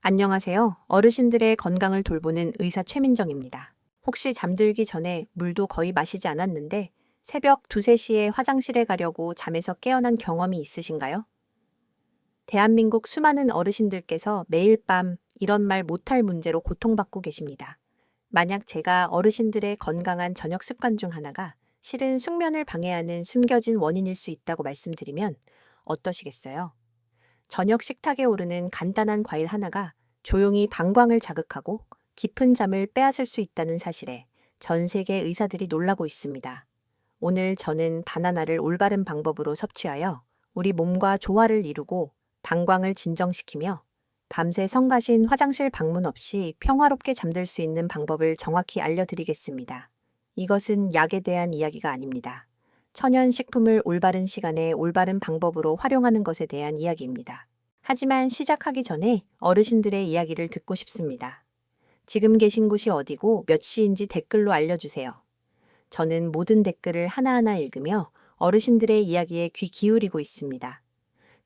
안녕하세요. 어르신들의 건강을 돌보는 의사 최민정입니다. 혹시 잠들기 전에 물도 거의 마시지 않았는데 새벽 2, 3시에 화장실에 가려고 잠에서 깨어난 경험이 있으신가요? 대한민국 수많은 어르신들께서 매일 밤 이런 말 못할 문제로 고통받고 계십니다. 만약 제가 어르신들의 건강한 저녁 습관 중 하나가 실은 숙면을 방해하는 숨겨진 원인일 수 있다고 말씀드리면 어떠시겠어요? 저녁 식탁에 오르는 간단한 과일 하나가 조용히 방광을 자극하고 깊은 잠을 빼앗을 수 있다는 사실에 전 세계 의사들이 놀라고 있습니다. 오늘 저는 바나나를 올바른 방법으로 섭취하여 우리 몸과 조화를 이루고 방광을 진정시키며 밤새 성가신 화장실 방문 없이 평화롭게 잠들 수 있는 방법을 정확히 알려드리겠습니다. 이것은 약에 대한 이야기가 아닙니다. 천연 식품을 올바른 시간에 올바른 방법으로 활용하는 것에 대한 이야기입니다. 하지만 시작하기 전에 어르신들의 이야기를 듣고 싶습니다. 지금 계신 곳이 어디고 몇 시인지 댓글로 알려주세요. 저는 모든 댓글을 하나하나 읽으며 어르신들의 이야기에 귀 기울이고 있습니다.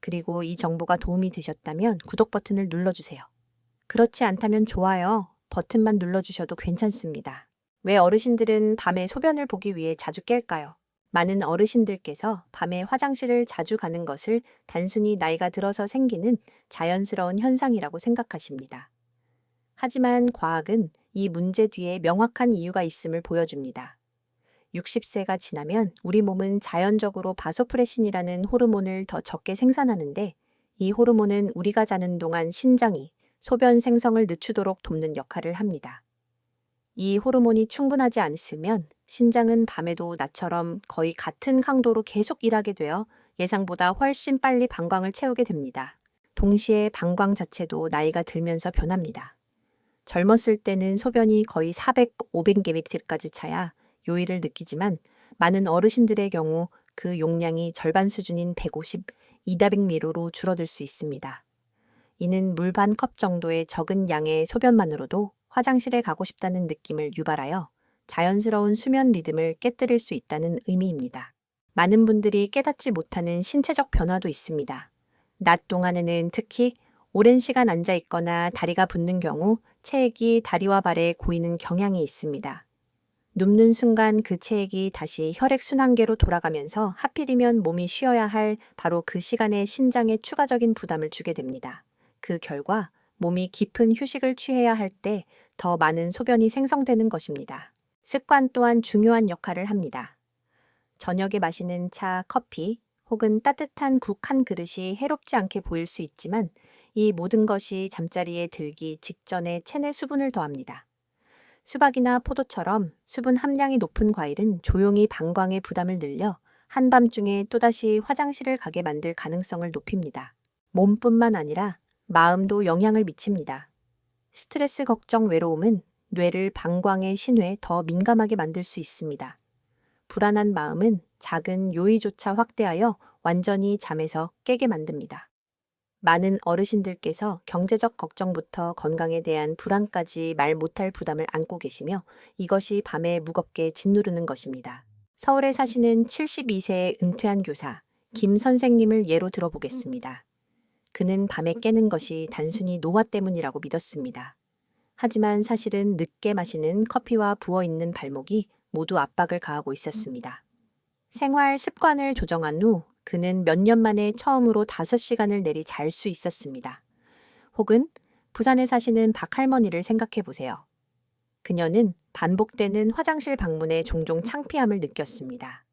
그리고 이 정보가 도움이 되셨다면 구독 버튼을 눌러주세요. 그렇지 않다면 좋아요 버튼만 눌러주셔도 괜찮습니다. 왜 어르신들은 밤에 소변을 보기 위해 자주 깰까요? 많은 어르신들께서 밤에 화장실을 자주 가는 것을 단순히 나이가 들어서 생기는 자연스러운 현상이라고 생각하십니다. 하지만 과학은 이 문제 뒤에 명확한 이유가 있음을 보여줍니다. 60세가 지나면 우리 몸은 자연적으로 바소프레신이라는 호르몬을 더 적게 생산하는데 이 호르몬은 우리가 자는 동안 신장이 소변 생성을 늦추도록 돕는 역할을 합니다. 이 호르몬이 충분하지 않으면 신장은 밤에도 낮처럼 거의 같은 강도로 계속 일하게 되어 예상보다 훨씬 빨리 방광을 채우게 됩니다. 동시에 방광 자체도 나이가 들면서 변합니다. 젊었을 때는 소변이 거의 400, 500ml까지 차야 요일을 느끼지만 많은 어르신들의 경우 그 용량이 절반 수준인 150, 200ml로 줄어들 수 있습니다. 이는 물 반 컵 정도의 적은 양의 소변만으로도 화장실에 가고 싶다는 느낌을 유발하여 자연스러운 수면 리듬을 깨뜨릴 수 있다는 의미입니다. 많은 분들이 깨닫지 못하는 신체적 변화도 있습니다. 낮 동안에는 특히 오랜 시간 앉아 있거나 다리가 붓는 경우 체액이 다리와 발에 고이는 경향이 있습니다. 눕는 순간 그 체액이 다시 혈액순환계로 돌아가면서 하필이면 몸이 쉬어야 할 바로 그 시간에 신장에 추가적인 부담을 주게 됩니다. 그 결과 몸이 깊은 휴식을 취해야 할 때 더 많은 소변이 생성되는 것입니다. 습관 또한 중요한 역할을 합니다. 저녁에 마시는 차, 커피 혹은 따뜻한 국 한 그릇이 해롭지 않게 보일 수 있지만 이 모든 것이 잠자리에 들기 직전에 체내 수분을 더합니다. 수박이나 포도처럼 수분 함량이 높은 과일은 조용히 방광의 부담을 늘려 한밤중에 또다시 화장실을 가게 만들 가능성을 높입니다. 몸뿐만 아니라 마음도 영향을 미칩니다. 스트레스, 걱정, 외로움은 뇌를 방광의 신호에 더 민감하게 만들 수 있습니다. 불안한 마음은 작은 요의조차 확대하여 완전히 잠에서 깨게 만듭니다. 많은 어르신들께서 경제적 걱정부터 건강에 대한 불안까지 말 못할 부담을 안고 계시며 이것이 밤에 무겁게 짓누르는 것입니다. 서울에 사시는 72세의 은퇴한 교사 김 선생님을 예로 들어보겠습니다. 그는 밤에 깨는 것이 단순히 노화 때문이라고 믿었습니다. 하지만 사실은 늦게 마시는 커피와 부어있는 발목이 모두 압박을 가하고 있었습니다. 생활 습관을 조정한 후 그는 몇 년 만에 처음으로 5시간을 내리 잘 수 있었습니다. 혹은 부산에 사시는 박할머니를 생각해 보세요. 그녀는 반복되는 화장실 방문에 종종 창피함을 느꼈습니다.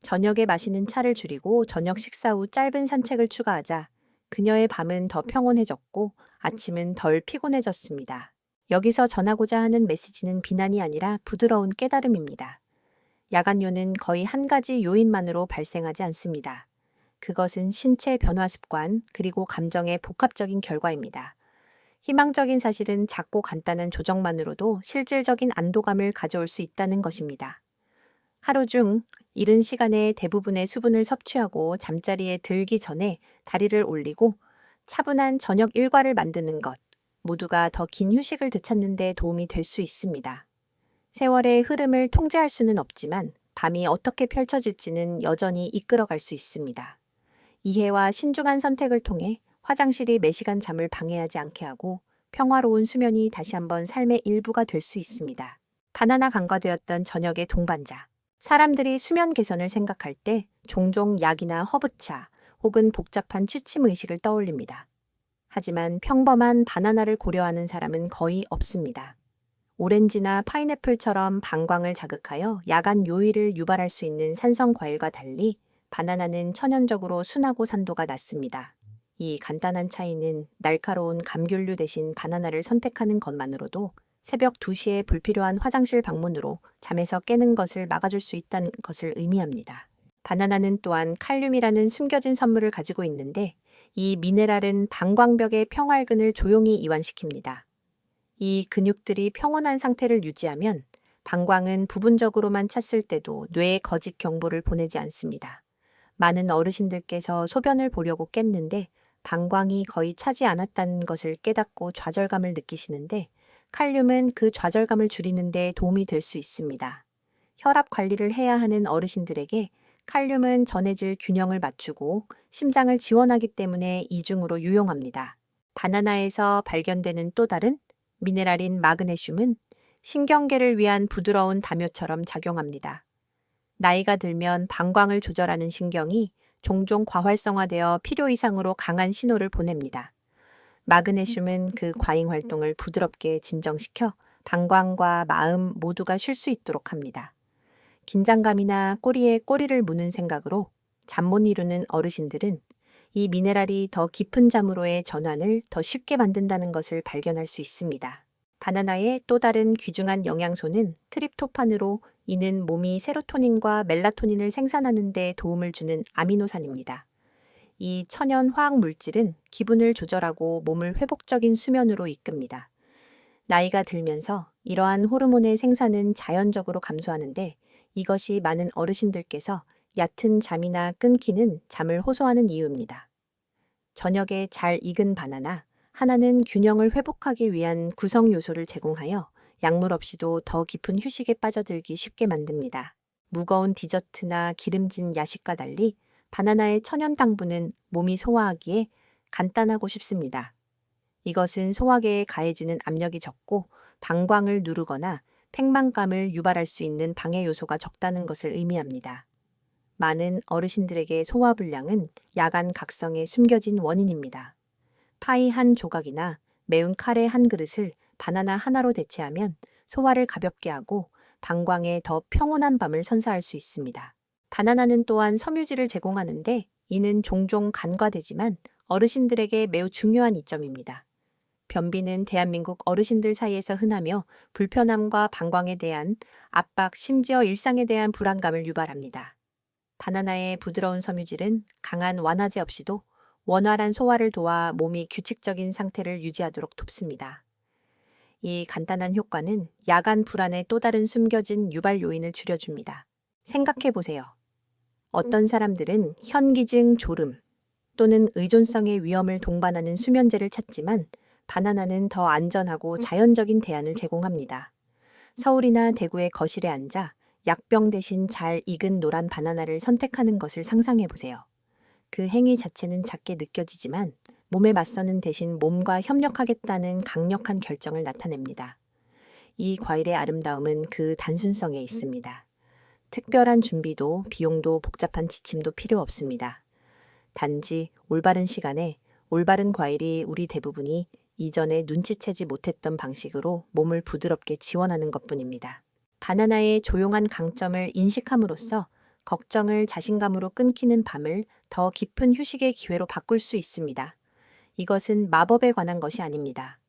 저녁에 마시는 차를 줄이고 저녁 식사 후 짧은 산책을 추가하자 그녀의 밤은 더 평온해졌고 아침은 덜 피곤해졌습니다. 여기서 전하고자 하는 메시지는 비난이 아니라 부드러운 깨달음입니다. 야간요는 거의 한 가지 요인만으로 발생하지 않습니다. 그것은 신체 변화 습관 그리고 감정의 복합적인 결과입니다. 희망적인 사실은 작고 간단한 조정만으로도 실질적인 안도감을 가져올 수 있다는 것입니다. 하루 중 이른 시간에 대부분의 수분을 섭취하고 잠자리에 들기 전에 다리를 올리고 차분한 저녁 일과를 만드는 것 모두가 더 긴 휴식을 되찾는 데 도움이 될 수 있습니다. 세월의 흐름을 통제할 수는 없지만 밤이 어떻게 펼쳐질지는 여전히 이끌어갈 수 있습니다. 이해와 신중한 선택을 통해 화장실이 매시간 잠을 방해하지 않게 하고 평화로운 수면이 다시 한번 삶의 일부가 될 수 있습니다. 바나나 간과되었던 저녁의 동반자. 사람들이 수면 개선을 생각할 때 종종 약이나 허브차 혹은 복잡한 취침 의식을 떠올립니다. 하지만 평범한 바나나를 고려하는 사람은 거의 없습니다. 오렌지나 파인애플처럼 방광을 자극하여 야간 요일을 유발할 수 있는 산성 과일과 달리 바나나는 천연적으로 순하고 산도가 낮습니다. 이 간단한 차이는 날카로운 감귤류 대신 바나나를 선택하는 것만으로도 새벽 2시에 불필요한 화장실 방문으로 잠에서 깨는 것을 막아줄 수 있다는 것을 의미합니다. 바나나는 또한 칼륨이라는 숨겨진 선물을 가지고 있는데 이 미네랄은 방광벽의 평활근을 조용히 이완시킵니다. 이 근육들이 평온한 상태를 유지하면 방광은 부분적으로만 찼을 때도 뇌에 거짓 경보를 보내지 않습니다. 많은 어르신들께서 소변을 보려고 깼는데 방광이 거의 차지 않았다는 것을 깨닫고 좌절감을 느끼시는데 칼륨은 그 좌절감을 줄이는 데 도움이 될 수 있습니다. 혈압 관리를 해야 하는 어르신들에게 칼륨은 전해질 균형을 맞추고 심장을 지원하기 때문에 이중으로 유용합니다. 바나나에서 발견되는 또 다른 미네랄인 마그네슘은 신경계를 위한 부드러운 담요처럼 작용합니다. 나이가 들면 방광을 조절하는 신경이 종종 과활성화되어 필요 이상으로 강한 신호를 보냅니다. 마그네슘은 그 과잉 활동을 부드럽게 진정시켜 방광과 마음 모두가 쉴 수 있도록 합니다. 긴장감이나 꼬리에 꼬리를 무는 생각으로 잠 못 이루는 어르신들은 이 미네랄이 더 깊은 잠으로의 전환을 더 쉽게 만든다는 것을 발견할 수 있습니다. 바나나의 또 다른 귀중한 영양소는 트립토판으로 이는 몸이 세로토닌과 멜라토닌을 생산하는 데 도움을 주는 아미노산입니다. 이 천연 화학 물질은 기분을 조절하고 몸을 회복적인 수면으로 이끕니다. 나이가 들면서 이러한 호르몬의 생산은 자연적으로 감소하는데 이것이 많은 어르신들께서 얕은 잠이나 끊기는 잠을 호소하는 이유입니다. 저녁에 잘 익은 바나나 하나는 균형을 회복하기 위한 구성 요소를 제공하여 약물 없이도 더 깊은 휴식에 빠져들기 쉽게 만듭니다. 무거운 디저트나 기름진 야식과 달리 바나나의 천연 당분은 몸이 소화하기에 간단하고 쉽습니다. 이것은 소화계에 가해지는 압력이 적고 방광을 누르거나 팽만감을 유발할 수 있는 방해 요소가 적다는 것을 의미합니다. 많은 어르신들에게 소화불량은 야간 각성에 숨겨진 원인입니다. 파이 한 조각이나 매운 카레 한 그릇을 바나나 하나로 대체하면 소화를 가볍게 하고 방광에 더 평온한 밤을 선사할 수 있습니다. 바나나는 또한 섬유질을 제공하는데 이는 종종 간과되지만 어르신들에게 매우 중요한 이점입니다. 변비는 대한민국 어르신들 사이에서 흔하며 불편함과 방광에 대한 압박, 심지어 일상에 대한 불안감을 유발합니다. 바나나의 부드러운 섬유질은 강한 완화제 없이도 원활한 소화를 도와 몸이 규칙적인 상태를 유지하도록 돕습니다. 이 간단한 효과는 야간 불안의 또 다른 숨겨진 유발 요인을 줄여줍니다. 생각해 보세요. 어떤 사람들은 현기증 졸음 또는 의존성의 위험을 동반하는 수면제를 찾지만 바나나는 더 안전하고 자연적인 대안을 제공합니다. 서울이나 대구의 거실에 앉아 약병 대신 잘 익은 노란 바나나를 선택하는 것을 상상해 보세요. 그 행위 자체는 작게 느껴지지만 몸에 맞서는 대신 몸과 협력하겠다는 강력한 결정을 나타냅니다. 이 과일의 아름다움은 그 단순성에 있습니다. 특별한 준비도 비용도 복잡한 지침도 필요 없습니다. 단지 올바른 시간에 올바른 과일이 우리 대부분이 이전에 눈치채지 못했던 방식으로 몸을 부드럽게 지원하는 것뿐입니다. 바나나의 조용한 강점을 인식함으로써 걱정을 자신감으로 끊기는 밤을 더 깊은 휴식의 기회로 바꿀 수 있습니다. 이것은 마법에 관한 것이 아닙니다.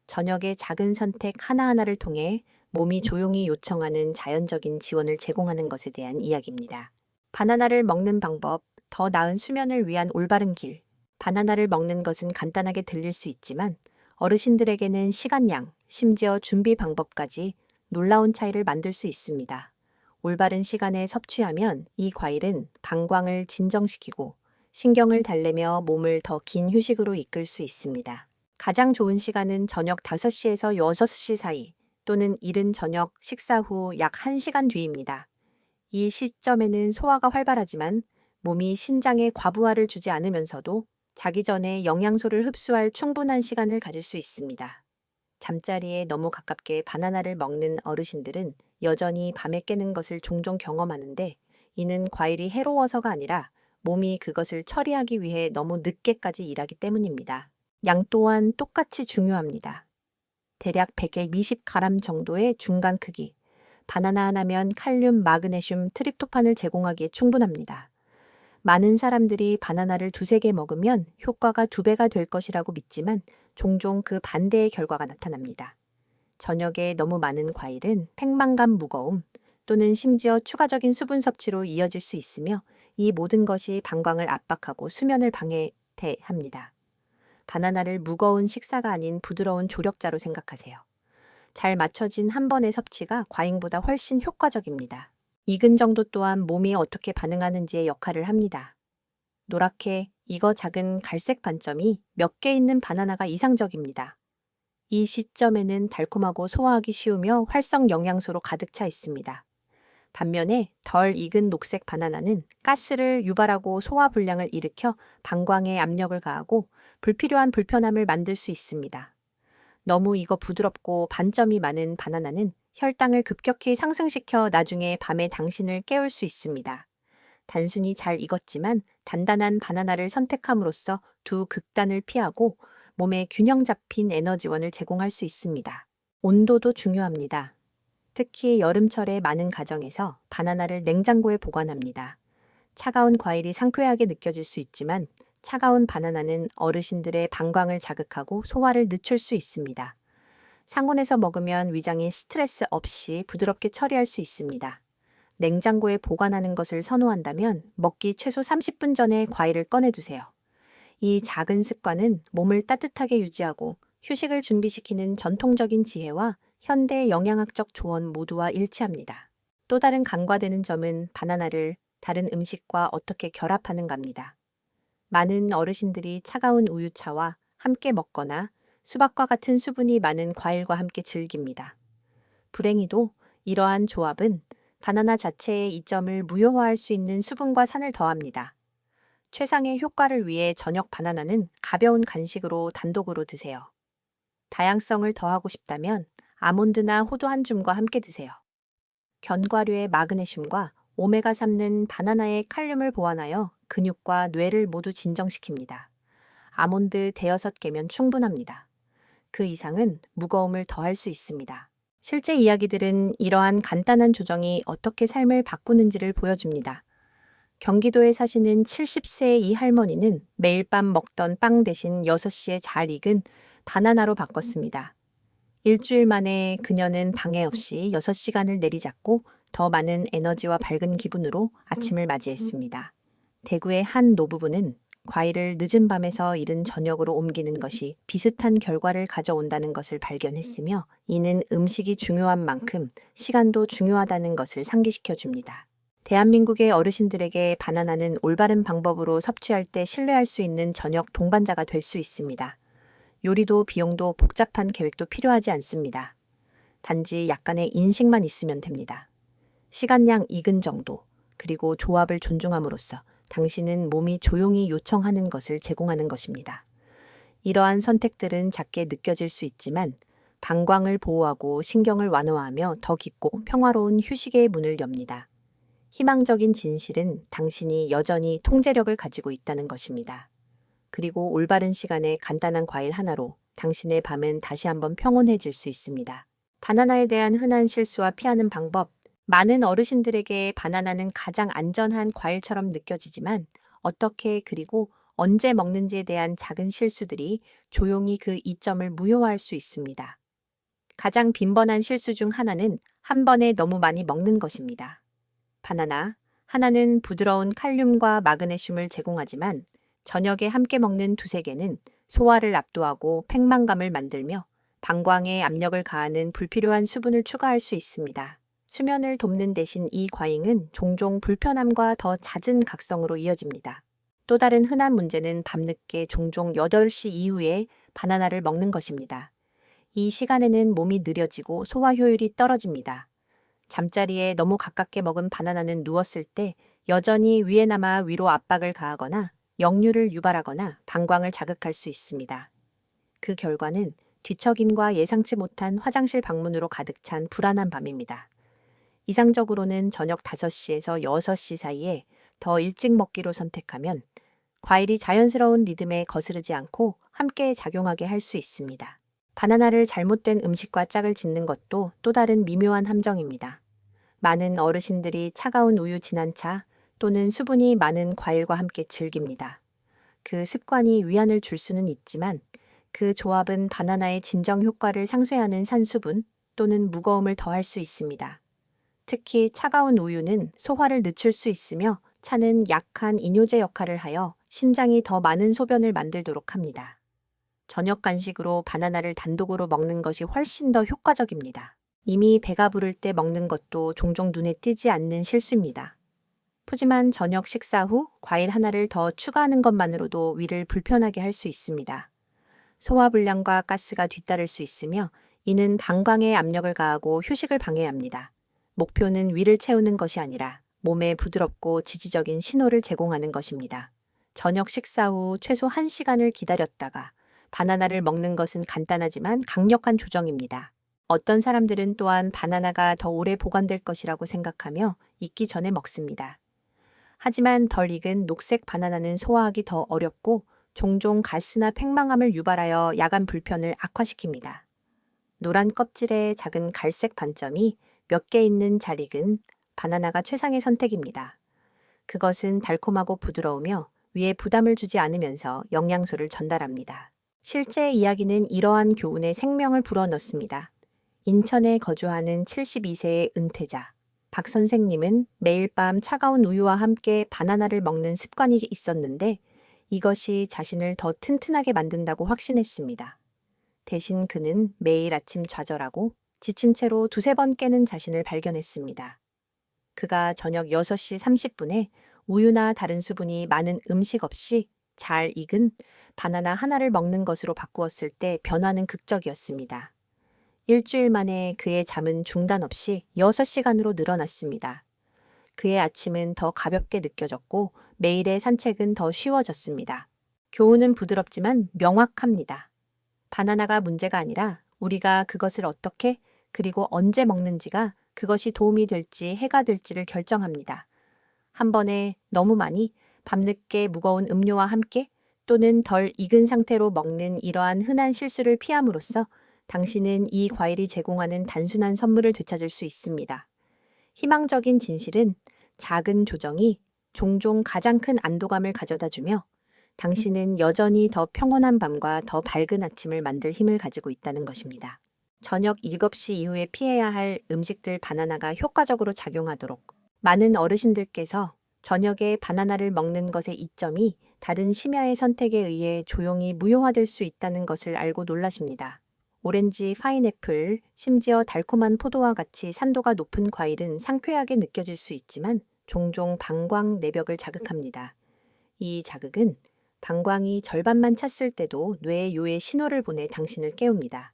저녁의 작은 선택 하나하나를 통해 몸이 조용히 요청하는 자연적인 지원을 제공하는 것에 대한 이야기입니다. 바나나를 먹는 방법, 더 나은 수면을 위한 올바른 길. 바나나를 먹는 것은 간단하게 들릴 수 있지만 어르신들에게는 시간양, 심지어 준비 방법까지 놀라운 차이를 만들 수 있습니다. 올바른 시간에 섭취하면 이 과일은 방광을 진정시키고 신경을 달래며 몸을 더 긴 휴식으로 이끌 수 있습니다. 가장 좋은 시간은 저녁 5시에서 6시 사이 또는 이른 저녁 식사 후 약 1시간 뒤입니다. 이 시점에는 소화가 활발하지만 몸이 신장에 과부하를 주지 않으면서도 자기 전에 영양소를 흡수할 충분한 시간을 가질 수 있습니다. 잠자리에 너무 가깝게 바나나를 먹는 어르신들은 여전히 밤에 깨는 것을 종종 경험하는데, 이는 과일이 해로워서가 아니라 몸이 그것을 처리하기 위해 너무 늦게까지 일하기 때문입니다. 양 또한 똑같이 중요합니다. 대략 120g 정도의 중간 크기. 바나나 하나면 칼륨, 마그네슘, 트립토판을 제공하기에 충분합니다. 많은 사람들이 바나나를 2~3개 먹으면 효과가 2배가 될 것이라고 믿지만 종종 그 반대의 결과가 나타납니다. 저녁에 너무 많은 과일은 팽만감 무거움 또는 심지어 추가적인 수분 섭취로 이어질 수 있으며, 이 모든 것이 방광을 압박하고 수면을 방해합니다. 바나나를 무거운 식사가 아닌 부드러운 조력자로 생각하세요. 잘 맞춰진 한 번의 섭취가 과잉보다 훨씬 효과적입니다. 익은 정도 또한 몸이 어떻게 반응하는지의 역할을 합니다. 노랗게 익어 작은 갈색 반점이 몇 개 있는 바나나가 이상적입니다. 이 시점에는 달콤하고 소화하기 쉬우며 활성 영양소로 가득 차 있습니다. 반면에 덜 익은 녹색 바나나는 가스를 유발하고 소화 불량을 일으켜 방광에 압력을 가하고 불필요한 불편함을 만들 수 있습니다. 너무 익어 부드럽고 반점이 많은 바나나는 혈당을 급격히 상승시켜 나중에 밤에 당신을 깨울 수 있습니다. 단순히 잘 익었지만 단단한 바나나를 선택함으로써 두 극단을 피하고 몸에 균형 잡힌 에너지원을 제공할 수 있습니다. 온도도 중요합니다. 특히 여름철에 많은 가정에서 바나나를 냉장고에 보관합니다. 차가운 과일이 상쾌하게 느껴질 수 있지만 차가운 바나나는 어르신들의 방광을 자극하고 소화를 늦출 수 있습니다. 상온에서 먹으면 위장이 스트레스 없이 부드럽게 처리할 수 있습니다. 냉장고에 보관하는 것을 선호한다면 먹기 최소 30분 전에 과일을 꺼내두세요. 이 작은 습관은 몸을 따뜻하게 유지하고 휴식을 준비시키는 전통적인 지혜와 현대 영양학적 조언 모두와 일치합니다. 또 다른 간과되는 점은 바나나를 다른 음식과 어떻게 결합하는가입니다. 많은 어르신들이 차가운 우유차와 함께 먹거나 수박과 같은 수분이 많은 과일과 함께 즐깁니다. 불행히도 이러한 조합은 바나나 자체의 이점을 무효화할 수 있는 수분과 산을 더합니다. 최상의 효과를 위해 저녁 바나나는 가벼운 간식으로 단독으로 드세요. 다양성을 더하고 싶다면 아몬드나 호두 한 줌과 함께 드세요. 견과류의 마그네슘과 오메가3는 바나나의 칼륨을 보완하여 근육과 뇌를 모두 진정시킵니다. 아몬드 5~6개면 충분합니다. 그 이상은 무거움을 더할 수 있습니다. 실제 이야기들은 이러한 간단한 조정이 어떻게 삶을 바꾸는지를 보여줍니다. 경기도에 사시는 70세의 이 할머니는 매일 밤 먹던 빵 대신 6시에 잘 익은 바나나로 바꿨습니다. 일주일 만에 그녀는 방해 없이 6시간을 내리잡고 더 많은 에너지와 밝은 기분으로 아침을 맞이했습니다. 대구의 한 노부부는 과일을 늦은 밤에서 이른 저녁으로 옮기는 것이 비슷한 결과를 가져온다는 것을 발견했으며, 이는 음식이 중요한 만큼 시간도 중요하다는 것을 상기시켜 줍니다. 대한민국의 어르신들에게 바나나는 올바른 방법으로 섭취할 때 신뢰할 수 있는 저녁 동반자가 될 수 있습니다. 요리도 비용도 복잡한 계획도 필요하지 않습니다. 단지 약간의 인식만 있으면 됩니다. 시간량 익은 정도, 그리고 조합을 존중함으로써 당신은 몸이 조용히 요청하는 것을 제공하는 것입니다. 이러한 선택들은 작게 느껴질 수 있지만 방광을 보호하고 신경을 완화하며 더 깊고 평화로운 휴식의 문을 엽니다. 희망적인 진실은 당신이 여전히 통제력을 가지고 있다는 것입니다. 그리고 올바른 시간에 간단한 과일 하나로 당신의 밤은 다시 한번 평온해질 수 있습니다. 바나나에 대한 흔한 실수와 피하는 방법. 많은 어르신들에게 바나나는 가장 안전한 과일처럼 느껴지지만 어떻게 그리고 언제 먹는지에 대한 작은 실수들이 조용히 그 이점을 무효화할 수 있습니다. 가장 빈번한 실수 중 하나는 한 번에 너무 많이 먹는 것입니다. 바나나 하나는 부드러운 칼륨과 마그네슘을 제공하지만 저녁에 함께 먹는 2~3개는 소화를 압도하고 팽만감을 만들며 방광에 압력을 가하는 불필요한 수분을 추가할 수 있습니다. 수면을 돕는 대신 이 과잉은 종종 불편함과 더 잦은 각성으로 이어집니다. 또 다른 흔한 문제는 밤늦게 종종 8시 이후에 바나나를 먹는 것입니다. 이 시간에는 몸이 느려지고 소화 효율이 떨어집니다. 잠자리에 너무 가깝게 먹은 바나나는 누웠을 때 여전히 위에 남아 위로 압박을 가하거나 역류를 유발하거나 방광을 자극할 수 있습니다. 그 결과는 뒤척임과 예상치 못한 화장실 방문으로 가득 찬 불안한 밤입니다. 이상적으로는 저녁 5시에서 6시 사이에 더 일찍 먹기로 선택하면 과일이 자연스러운 리듬에 거스르지 않고 함께 작용하게 할 수 있습니다. 바나나를 잘못된 음식과 짝을 짓는 것도 또 다른 미묘한 함정입니다. 많은 어르신들이 차가운 우유 진한 차 또는 수분이 많은 과일과 함께 즐깁니다. 그 습관이 위안을 줄 수는 있지만 그 조합은 바나나의 진정 효과를 상쇄하는 산수분 또는 무거움을 더할 수 있습니다. 특히 차가운 우유는 소화를 늦출 수 있으며 차는 약한 이뇨제 역할을 하여 신장이 더 많은 소변을 만들도록 합니다. 저녁 간식으로 바나나를 단독으로 먹는 것이 훨씬 더 효과적입니다. 이미 배가 부를 때 먹는 것도 종종 눈에 띄지 않는 실수입니다. 푸짐한 저녁 식사 후 과일 하나를 더 추가하는 것만으로도 위를 불편하게 할 수 있습니다. 소화불량과 가스가 뒤따를 수 있으며 이는 방광에 압력을 가하고 휴식을 방해합니다. 목표는 위를 채우는 것이 아니라 몸에 부드럽고 지지적인 신호를 제공하는 것입니다. 저녁 식사 후 최소 1시간을 기다렸다가 바나나를 먹는 것은 간단하지만 강력한 조정입니다. 어떤 사람들은 또한 바나나가 더 오래 보관될 것이라고 생각하며 익기 전에 먹습니다. 하지만 덜 익은 녹색 바나나는 소화하기 더 어렵고 종종 가스나 팽망함을 유발하여 야간 불편을 악화시킵니다. 노란 껍질에 작은 갈색 반점이 몇 개 있는 잘 익은 바나나가 최상의 선택입니다. 그것은 달콤하고 부드러우며 위에 부담을 주지 않으면서 영양소를 전달합니다. 실제 이야기는 이러한 교훈에 생명을 불어넣습니다. 인천에 거주하는 72세의 은퇴자 박 선생님은 매일 밤 차가운 우유와 함께 바나나를 먹는 습관이 있었는데 이것이 자신을 더 튼튼하게 만든다고 확신했습니다. 대신 그는 매일 아침 좌절하고 지친 채로 2~3번 깨는 자신을 발견했습니다. 그가 저녁 6시 30분에 우유나 다른 수분이 많은 음식 없이 잘 익은 바나나 하나를 먹는 것으로 바꾸었을 때 변화는 극적이었습니다. 일주일 만에 그의 잠은 중단 없이 6시간으로 늘어났습니다. 그의 아침은 더 가볍게 느껴졌고 매일의 산책은 더 쉬워졌습니다. 교훈은 부드럽지만 명확합니다. 바나나가 문제가 아니라 우리가 그것을 어떻게 그리고 언제 먹는지가 그것이 도움이 될지 해가 될지를 결정합니다. 한 번에 너무 많이 밤늦게 무거운 음료와 함께 또는 덜 익은 상태로 먹는 이러한 흔한 실수를 피함으로써 당신은 이 과일이 제공하는 단순한 선물을 되찾을 수 있습니다. 희망적인 진실은 작은 조정이 종종 가장 큰 안도감을 가져다주며 당신은 여전히 더 평온한 밤과 더 밝은 아침을 만들 힘을 가지고 있다는 것입니다. 저녁 7시 이후에 피해야 할 음식들 바나나가 효과적으로 작용하도록 많은 어르신들께서 저녁에 바나나를 먹는 것의 이점이 다른 심야의 선택에 의해 조용히 무효화될 수 있다는 것을 알고 놀라십니다. 오렌지, 파인애플, 심지어 달콤한 포도와 같이 산도가 높은 과일은 상쾌하게 느껴질 수 있지만 종종 방광 내벽을 자극합니다. 이 자극은 방광이 절반만 찼을 때도 뇌에 요의 신호를 보내 당신을 깨웁니다.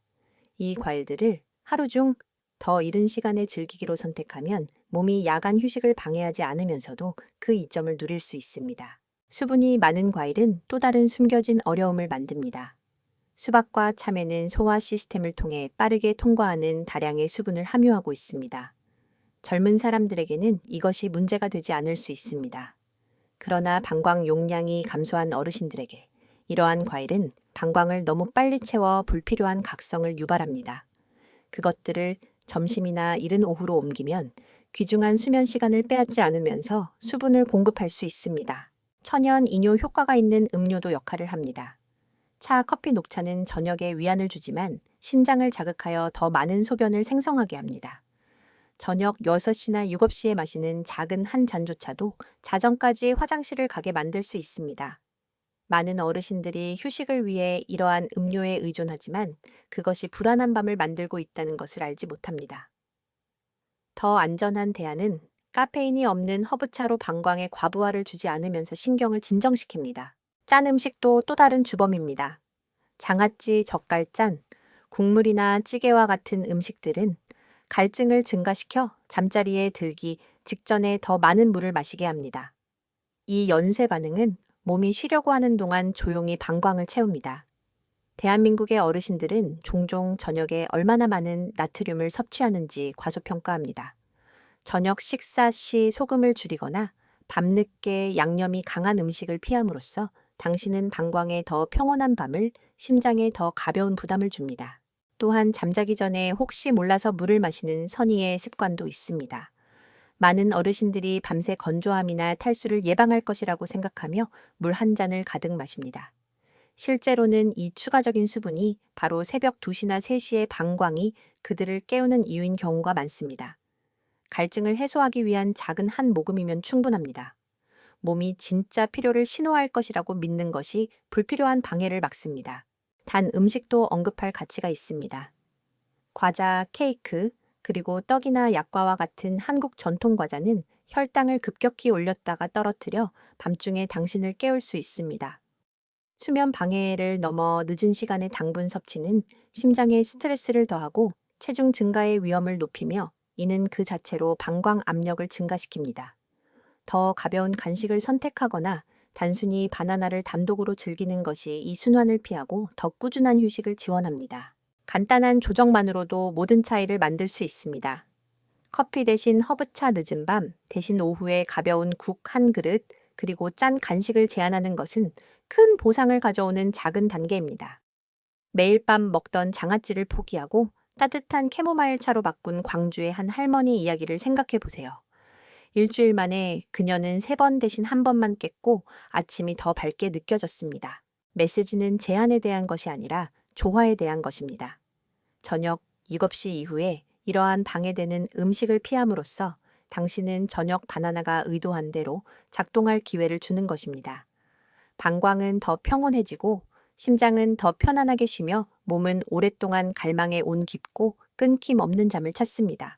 이 과일들을 하루 중 더 이른 시간에 즐기기로 선택하면 몸이 야간 휴식을 방해하지 않으면서도 그 이점을 누릴 수 있습니다. 수분이 많은 과일은 또 다른 숨겨진 어려움을 만듭니다. 수박과 참외는 소화 시스템을 통해 빠르게 통과하는 다량의 수분을 함유하고 있습니다. 젊은 사람들에게는 이것이 문제가 되지 않을 수 있습니다. 그러나 방광 용량이 감소한 어르신들에게 이러한 과일은 방광을 너무 빨리 채워 불필요한 각성을 유발합니다. 그것들을 점심이나 이른 오후로 옮기면 귀중한 수면 시간을 빼앗지 않으면서 수분을 공급할 수 있습니다. 천연 이뇨 효과가 있는 음료도 역할을 합니다. 차, 커피, 녹차는 저녁에 위안을 주지만 신장을 자극하여 더 많은 소변을 생성하게 합니다. 저녁 6시나 7시에 마시는 작은 한 잔조차도 자정까지 화장실을 가게 만들 수 있습니다. 많은 어르신들이 휴식을 위해 이러한 음료에 의존하지만 그것이 불안한 밤을 만들고 있다는 것을 알지 못합니다. 더 안전한 대안은 카페인이 없는 허브차로 방광에 과부하를 주지 않으면서 신경을 진정시킵니다. 짠 음식도 또 다른 주범입니다. 장아찌, 젓갈짠, 국물이나 찌개와 같은 음식들은 갈증을 증가시켜 잠자리에 들기 직전에 더 많은 물을 마시게 합니다. 이 연쇄 반응은 몸이 쉬려고 하는 동안 조용히 방광을 채웁니다. 대한민국의 어르신들은 종종 저녁에 얼마나 많은 나트륨을 섭취하는지 과소평가합니다. 저녁 식사 시 소금을 줄이거나 밤늦게 양념이 강한 음식을 피함으로써 당신은 방광에 더 평온한 밤을, 심장에 더 가벼운 부담을 줍니다. 또한 잠자기 전에 혹시 몰라서 물을 마시는 선의의 습관도 있습니다. 많은 어르신들이 밤새 건조함이나 탈수를 예방할 것이라고 생각하며 물 한 잔을 가득 마십니다. 실제로는 이 추가적인 수분이 바로 새벽 2시나 3시의 방광이 그들을 깨우는 이유인 경우가 많습니다. 갈증을 해소하기 위한 작은 한 모금이면 충분합니다. 몸이 진짜 필요를 신호할 것이라고 믿는 것이 불필요한 방해를 막습니다. 단 음식도 언급할 가치가 있습니다. 과자, 케이크, 그리고 떡이나 약과와 같은 한국 전통 과자는 혈당을 급격히 올렸다가 떨어뜨려 밤중에 당신을 깨울 수 있습니다. 수면 방해를 넘어 늦은 시간의 당분 섭취는 심장에 스트레스를 더하고 체중 증가의 위험을 높이며 이는 그 자체로 방광 압력을 증가시킵니다. 더 가벼운 간식을 선택하거나 단순히 바나나를 단독으로 즐기는 것이 이 순환을 피하고 더 꾸준한 휴식을 지원합니다. 간단한 조정만으로도 모든 차이를 만들 수 있습니다. 커피 대신 허브차 늦은 밤, 대신 오후에 가벼운 국 한 그릇, 그리고 짠 간식을 제한하는 것은 큰 보상을 가져오는 작은 단계입니다. 매일 밤 먹던 장아찌를 포기하고 따뜻한 캐모마일 차로 바꾼 광주의 한 할머니 이야기를 생각해 보세요. 일주일 만에 그녀는 3번 대신 1번만 깼고 아침이 더 밝게 느껴졌습니다. 메시지는 제한에 대한 것이 아니라 조화에 대한 것입니다. 저녁 7시 이후에 이러한 방해되는 음식을 피함으로써 당신은 저녁 바나나가 의도한 대로 작동할 기회를 주는 것입니다. 방광은 더 평온해지고 심장은 더 편안하게 쉬며 몸은 오랫동안 갈망에 온 깊고 끊김없는 잠을 찾습니다.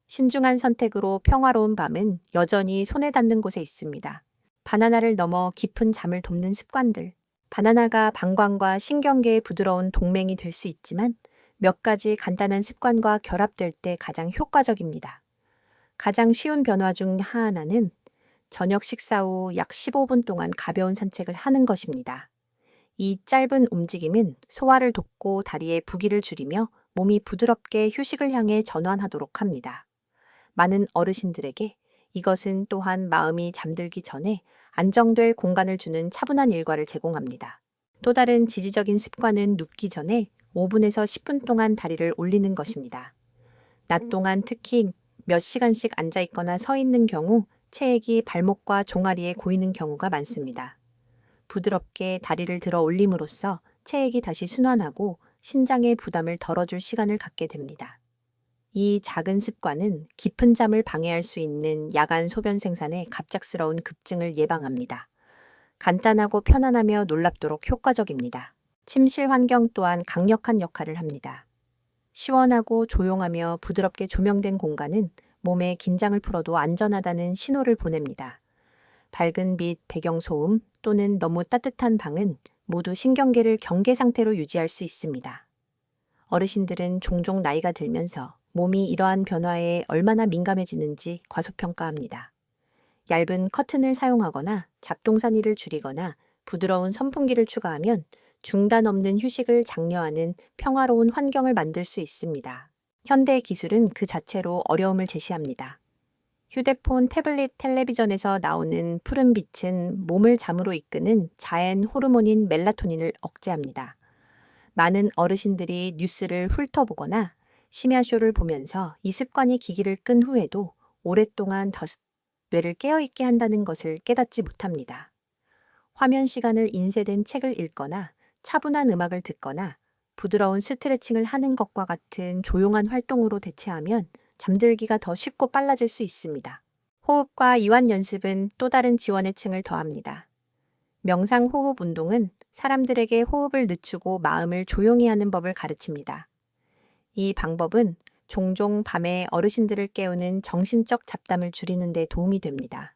신중한 선택으로 평화로운 밤은 여전히 손에 닿는 곳에 있습니다. 바나나를 넘어 깊은 잠을 돕는 습관들. 바나나가 방광과 신경계의 부드러운 동맹이 될 수 있지만 몇 가지 간단한 습관과 결합될 때 가장 효과적입니다. 가장 쉬운 변화 중 하나는 저녁 식사 후 약 15분 동안 가벼운 산책을 하는 것입니다. 이 짧은 움직임은 소화를 돕고 다리의 부기를 줄이며 몸이 부드럽게 휴식을 향해 전환하도록 합니다. 많은 어르신들에게 이것은 또한 마음이 잠들기 전에 안정될 공간을 주는 차분한 일과를 제공합니다. 또 다른 지지적인 습관은 눕기 전에 5분에서 10분 동안 다리를 올리는 것입니다. 낮 동안 특히 몇 시간씩 앉아 있거나 서 있는 경우 체액이 발목과 종아리에 고이는 경우가 많습니다. 부드럽게 다리를 들어 올림으로써 체액이 다시 순환하고 신장의 부담을 덜어줄 시간을 갖게 됩니다. 이 작은 습관은 깊은 잠을 방해할 수 있는 야간 소변 생산의 갑작스러운 급증을 예방합니다. 간단하고 편안하며 놀랍도록 효과적입니다. 침실 환경 또한 강력한 역할을 합니다. 시원하고 조용하며 부드럽게 조명된 공간은 몸의 긴장을 풀어도 안전하다는 신호를 보냅니다. 밝은 빛, 배경소음 또는 너무 따뜻한 방은 모두 신경계를 경계 상태로 유지할 수 있습니다. 어르신들은 종종 나이가 들면서 몸이 이러한 변화에 얼마나 민감해지는지 과소평가합니다. 얇은 커튼을 사용하거나 잡동사니를 줄이거나 부드러운 선풍기를 추가하면 중단 없는 휴식을 장려하는 평화로운 환경을 만들 수 있습니다. 현대 기술은 그 자체로 어려움을 제시합니다. 휴대폰, 태블릿, 텔레비전에서 나오는 푸른 빛은 몸을 잠으로 이끄는 자연 호르몬인 멜라토닌을 억제합니다. 많은 어르신들이 뉴스를 훑어보거나 심야쇼를 보면서 이 습관이 기기를 끈 후에도 오랫동안 더 뇌를 깨어있게 한다는 것을 깨닫지 못합니다. 화면 시간을 인쇄된 책을 읽거나 차분한 음악을 듣거나 부드러운 스트레칭을 하는 것과 같은 조용한 활동으로 대체하면 잠들기가 더 쉽고 빨라질 수 있습니다. 호흡과 이완 연습은 또 다른 지원의 층을 더합니다. 명상 호흡 운동은 사람들에게 호흡을 늦추고 마음을 조용히 하는 법을 가르칩니다. 이 방법은 종종 밤에 어르신들을 깨우는 정신적 잡담을 줄이는 데 도움이 됩니다.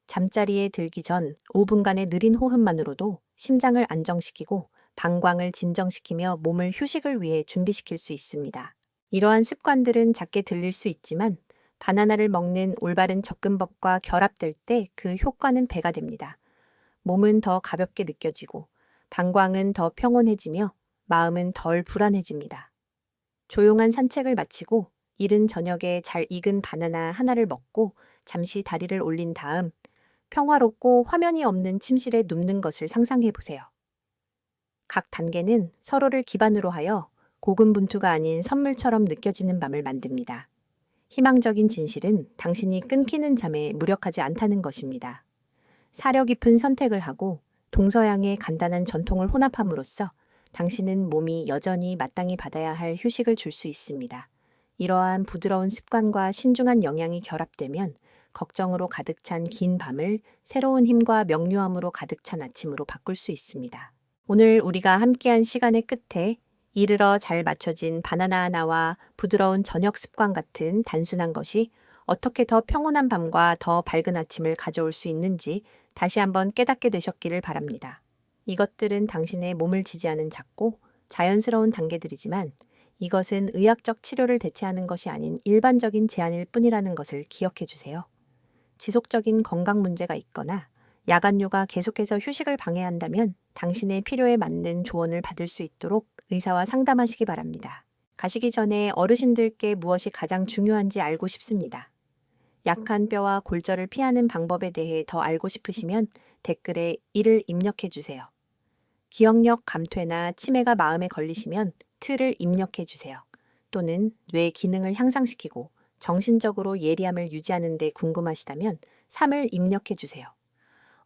잠자리에 들기 전 5분간의 느린 호흡만으로도 심장을 안정시키고 방광을 진정시키며 몸을 휴식을 위해 준비시킬 수 있습니다. 이러한 습관들은 작게 들릴 수 있지만 바나나를 먹는 올바른 접근법과 결합될 때 그 효과는 배가 됩니다. 몸은 더 가볍게 느껴지고 방광은 더 평온해지며 마음은 덜 불안해집니다. 조용한 산책을 마치고 이른 저녁에 잘 익은 바나나 하나를 먹고 잠시 다리를 올린 다음 평화롭고 화면이 없는 침실에 눕는 것을 상상해 보세요. 각 단계는 서로를 기반으로 하여 고군분투가 아닌 선물처럼 느껴지는 밤을 만듭니다. 희망적인 진실은 당신이 끊기는 잠에 무력하지 않다는 것입니다. 사려 깊은 선택을 하고 동서양의 간단한 전통을 혼합함으로써 당신은 몸이 여전히 마땅히 받아야 할 휴식을 줄 수 있습니다. 이러한 부드러운 습관과 신중한 영양이 결합되면 걱정으로 가득 찬 긴 밤을 새로운 힘과 명료함으로 가득 찬 아침으로 바꿀 수 있습니다. 오늘 우리가 함께한 시간의 끝에 이르러 잘 맞춰진 바나나 하나와 부드러운 저녁 습관 같은 단순한 것이 어떻게 더 평온한 밤과 더 밝은 아침을 가져올 수 있는지 다시 한번 깨닫게 되셨기를 바랍니다. 이것들은 당신의 몸을 지지하는 작고 자연스러운 단계들이지만 이것은 의학적 치료를 대체하는 것이 아닌 일반적인 제한일 뿐이라는 것을 기억해 주세요. 지속적인 건강 문제가 있거나 야간요가 계속해서 휴식을 방해한다면 당신의 필요에 맞는 조언을 받을 수 있도록 의사와 상담하시기 바랍니다. 가시기 전에 어르신들께 무엇이 가장 중요한지 알고 싶습니다. 약한 뼈와 골절을 피하는 방법에 대해 더 알고 싶으시면 댓글에 이를 입력해 주세요. 기억력 감퇴나 치매가 마음에 걸리시면 틀을 입력해 주세요. 또는 뇌 기능을 향상시키고 정신적으로 예리함을 유지하는 데 궁금하시다면 3을 입력해 주세요.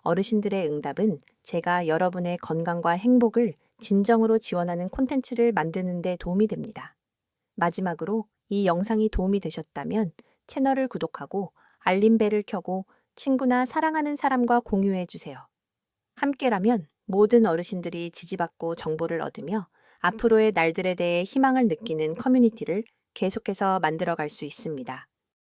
어르신들의 응답은 제가 여러분의 건강과 행복을 진정으로 지원하는 콘텐츠를 만드는 데 도움이 됩니다. 마지막으로 이 영상이 도움이 되셨다면 채널을 구독하고 알림벨을 켜고 친구나 사랑하는 사람과 공유해 주세요. 함께라면 모든 어르신들이 지지받고 정보를 얻으며 앞으로의 날들에 대해 희망을 느끼는 커뮤니티를 계속해서 만들어갈 수 있습니다.